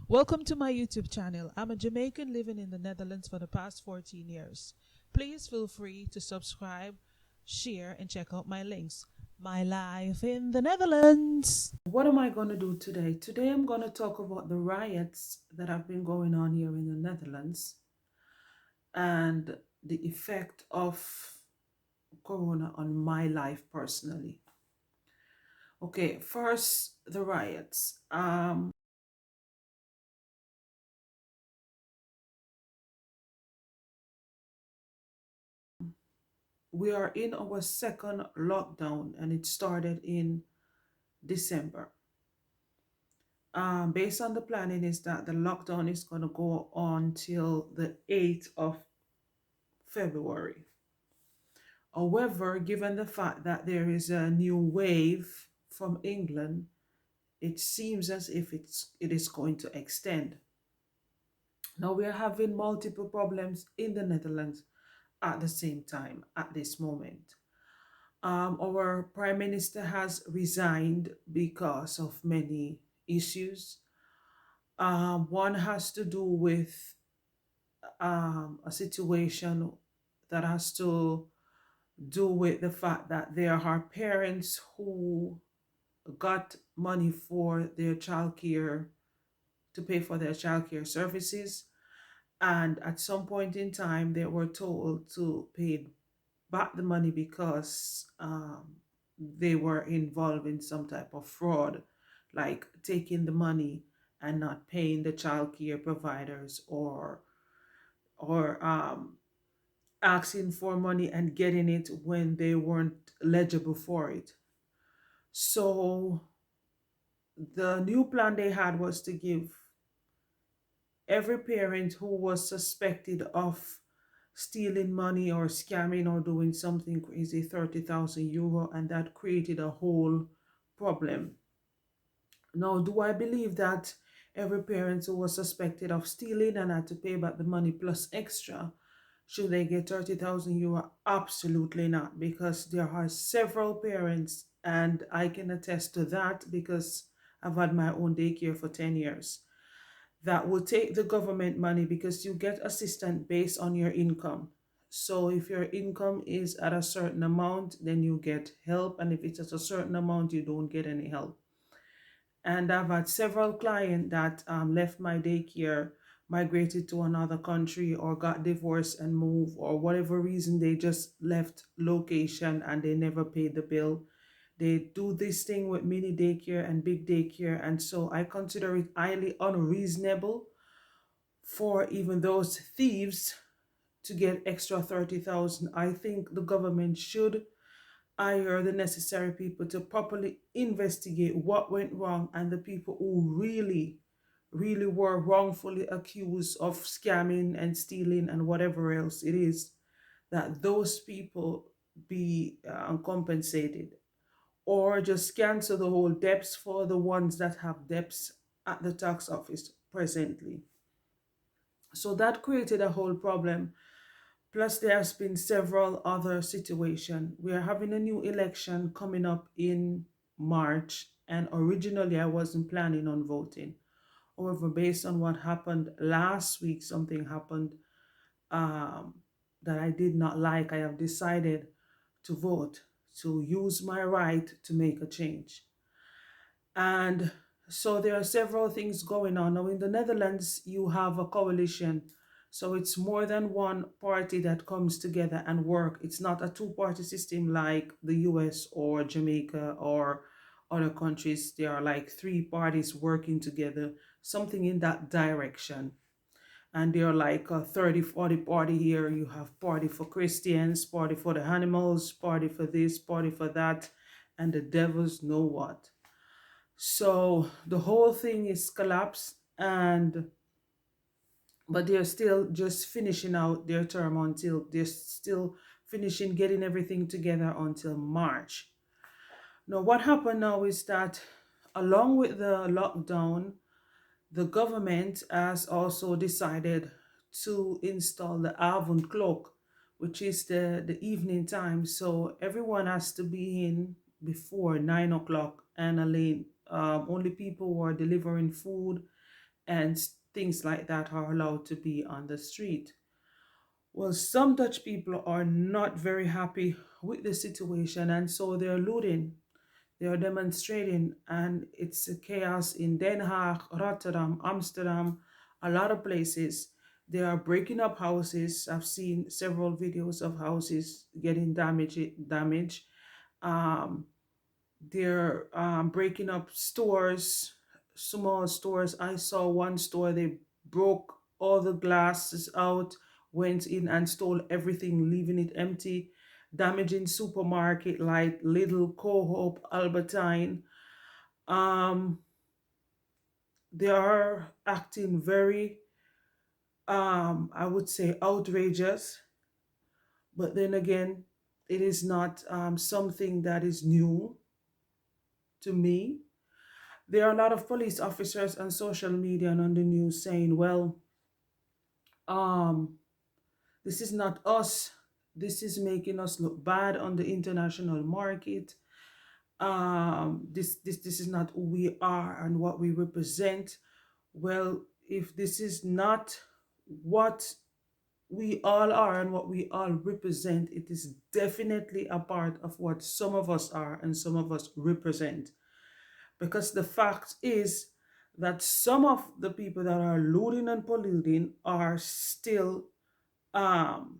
Welcome to my YouTube channel. I'm a Jamaican living in the Netherlands for the past 14 years. Please feel free to subscribe, share, and check out my links. My life in the Netherlands. What am I going to do today? Today I'm going to talk about the riots that have been going on here in the Netherlands and the effect of Corona on my life personally. Okay, first, the riots. We are in our second lockdown and it started in December. Based on the planning is that the lockdown is going to go on till the 8th of February. However, given the fact that there is a new wave from England, it seems as if it is going to extend. Now we are having multiple problems in the Netherlands at the same time at this moment. Our prime minister has resigned because of many issues. One has to do with a situation that has to do with the fact that there are parents who got money for their childcare to pay for their childcare services, and at some point in time they were told to pay back the money because they were involved in some type of fraud, like taking the money and not paying the childcare providers, or asking for money and getting it when they weren't eligible for it. So the new plan they had was to give every parent who was suspected of stealing money or scamming or doing something crazy 30,000 euro, and that created a whole problem. Now, do I believe that every parent who was suspected of stealing and had to pay back the money plus extra should they get 30,000 euro? Absolutely not, because there are several parents, and I can attest to that because I've had my own daycare for 10 years, that will take the government money because you get assistance based on your income. So if your income is at a certain amount, then you get help, and if it's at a certain amount, you don't get any help. And I've had several clients that left my daycare, migrated to another country, or got divorced and moved, or whatever reason, they just left location and they never paid the bill. They do this thing with mini daycare and big daycare, and so I consider it highly unreasonable for even those thieves to get extra 30,000. I think the government should hire the necessary people to properly investigate what went wrong, and the people who really were wrongfully accused of scamming and stealing and whatever else it is, that those people be compensated, or just cancel the whole debts for the ones that have debts at the tax office presently. So that created a whole problem. Plus, there has been several other situations. We are having a new election coming up in March, and originally I wasn't planning on voting. However, based on what happened last week, something happened um, that I did not like. I have decided to vote, to use my right to make a change. And so there are several things going on. Now, in the Netherlands, you have a coalition. So it's more than one party that comes together and work. It's not a two-party system like the US or Jamaica or other countries. There are like three parties working together, something in that direction. And there are like a 30, 40 party here. You have party for Christians, party for the animals, party for this, party for that, and the devils know what. So the whole thing is collapsed, and but they're still just finishing out their term until they're still finishing getting everything together until March. Now, what happened now is that along with the lockdown, the government has also decided to install the Avond clock, which is the evening time. So everyone has to be in before 9 o'clock, and only people who are delivering food and things like that are allowed to be on the street. Well, some Dutch people are not very happy with the situation, and so they're looting, they are demonstrating, and it's a chaos in Den Haag, Rotterdam, Amsterdam, a lot of places. They are breaking up houses. I've seen several videos of houses getting damaged. Um, they're breaking up stores, small stores. I saw one store, they broke all the glasses out, went in and stole everything, leaving it empty, damaging supermarket like Little, Co-op, Albertine. Um, they are acting very, I would say, outrageous. But then again, it is not something that is new to me. There are a lot of police officers on social media and on the news saying, well, um, this is not us. This is making us look bad on the international market. This is not who we are and what we represent. Well, if this is not what we all are and what we all represent, it is definitely a part of what some of us are and some of us represent. Because the fact is that some of the people that are looting and polluting are still um,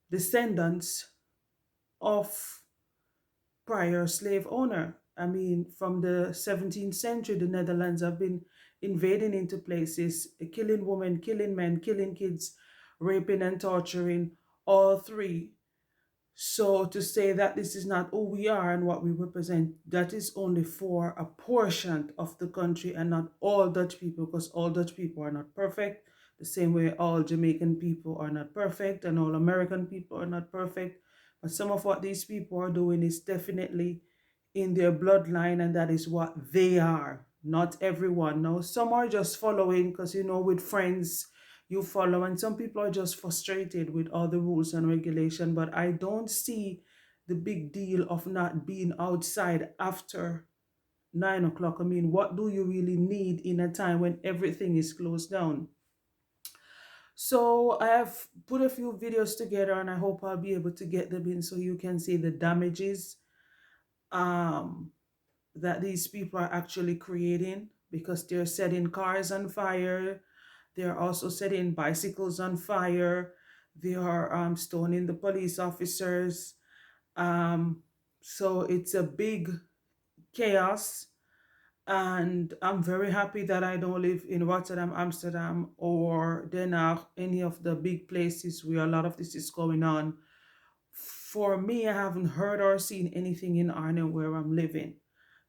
descendants of prior slave owner. I mean, from the 17th century, the Netherlands have been invading into places, killing women, killing men, killing kids, raping and torturing, all three. So to say that this is not who we are and what we represent, that is only for a portion of the country and not all Dutch people, because all Dutch people are not perfect. The same way all Jamaican people are not perfect and all American people are not perfect. But some of what these people are doing is definitely in their bloodline, and that is what they are. Not everyone. No, some are just following because, with friends you follow, and some people are just frustrated with all the rules and regulation. But I don't see the big deal of not being outside after 9 o'clock. I mean, what do you really need in a time when everything is closed down? So I have put a few videos together, and I hope I'll be able to get them in so you can see the damages um, that these people are actually creating, because they're setting cars on fire. They're also setting bicycles on fire. They are stoning the police officers. Um, so it's a big chaos. And I'm very happy that I don't live in Rotterdam, Amsterdam, or Den Haag, any of the big places where a lot of this is going on. For me, I haven't heard or seen anything in Arnhem where I'm living.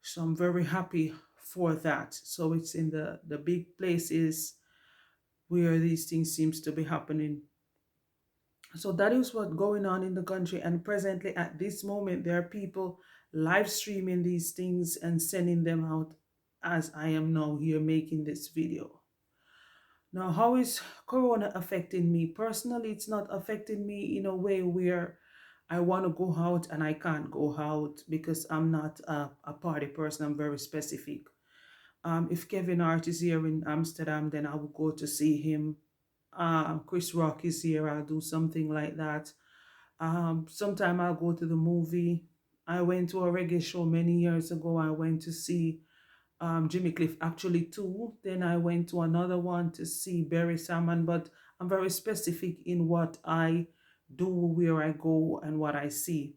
So I'm very happy for that. So it's in the big places where these things seems to be happening. So that is what's going on in the country. And presently at this moment, there are people live streaming these things and sending them out as I am now here making this video. Now, how is Corona affecting me? Personally, it's not affecting me in a way where I want to go out and I can't go out because I'm not a party person. I'm very specific. If Kevin Hart is here in Amsterdam, then I will go to see him. Chris Rock is here, I'll do something like that. Sometime I'll go to the movie. I went to a reggae show many years ago. I went to see Jimmy Cliff, actually two. Then I went to another one to see Barry Salmon, but I'm very specific in what I do, where I go, and what I see.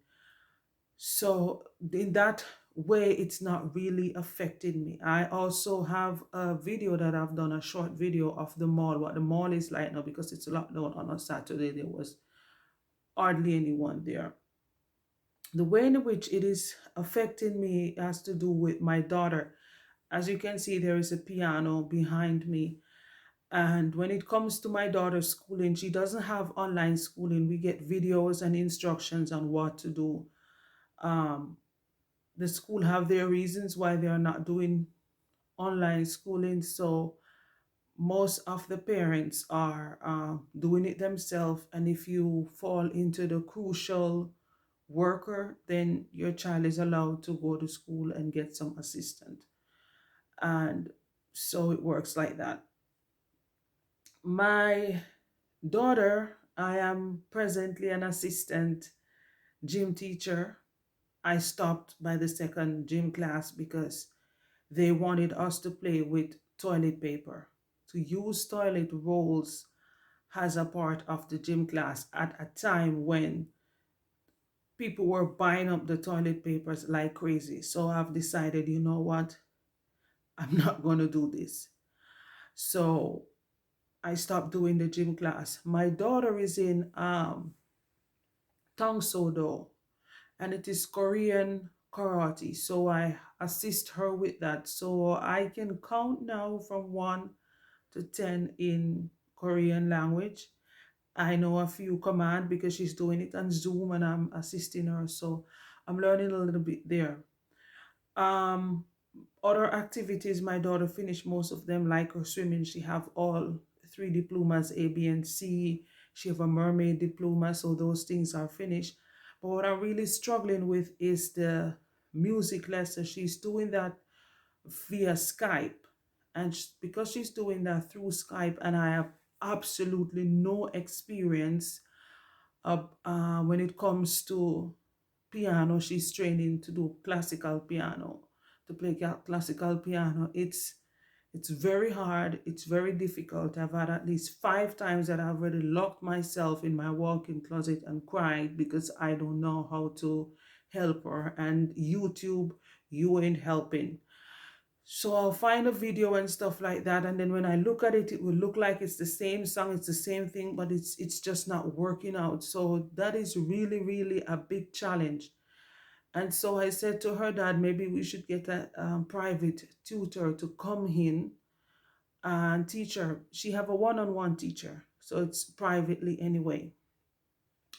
So in that way, it's not really affecting me. I also have a video that I've done, a short video of the mall, what the mall is like now, because it's locked down on a Saturday. There was hardly anyone there. The way in which it is affecting me has to do with my daughter. As you can see, there is a piano behind me. And when it comes to my daughter's schooling, she doesn't have online schooling. We get videos and instructions on what to do. Um, the school have their reasons why they are not doing online schooling. So most of the parents are doing it themselves. And if you fall into the crucial worker, then your child is allowed to go to school and get some assistance. And So it works like that. My daughter, I am presently an assistant gym teacher. I stopped by the second gym class because they wanted us to play with toilet paper, to use toilet rolls as a part of the gym class at a time when people were buying up the toilet papers like crazy. So I've decided, you know what? I'm not going to do this. So I stopped doing the gym class. My daughter is in Tong Sodo, and it is Korean karate. So I assist her with that. So I can count now from 1 to 10 in Korean language. I know a few command because she's doing it on Zoom and I'm assisting her. So I'm learning a little bit there. Um, Other activities, my daughter finished most of them, like her swimming. She have all three diplomas, A, B, and C. She have a mermaid diploma, so those things are finished. But what I'm really struggling with is the music lesson. She's doing that via Skype. And because she's doing that through Skype, and I have absolutely no experience when it comes to piano. She's training to do classical piano, to play classical piano. It's very hard. It's very difficult. I've had at least 5 times that I've already locked myself in my walk-in closet and cried because I don't know how to help her. And YouTube, you ain't helping. So I'll find a video and stuff like that, and then when I look at it, it will look like it's the same song, it's the same thing, but it's just not working out. So that is really, really a big challenge. And so I said to her, Dad, maybe we should get a private tutor to come in and teach her. She have a one-on-one teacher, so it's privately anyway,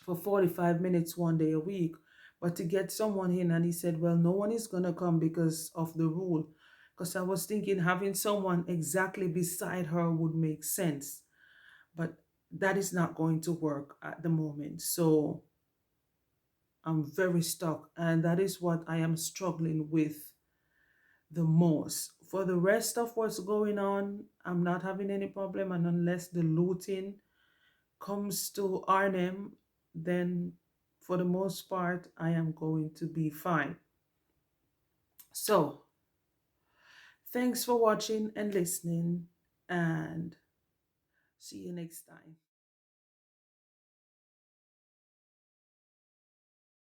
for 45 minutes 1 day a week. But to get someone in, and he said, well, no one is going to come because of the rule. Because I was thinking having someone exactly beside her would make sense. But that is not going to work at the moment. So I'm very stuck. And that is what I am struggling with the most. For the rest of what's going on, I'm not having any problem. And unless the looting comes to Arnhem, then for the most part, I am going to be fine. So, thanks for watching and listening, and see you next time.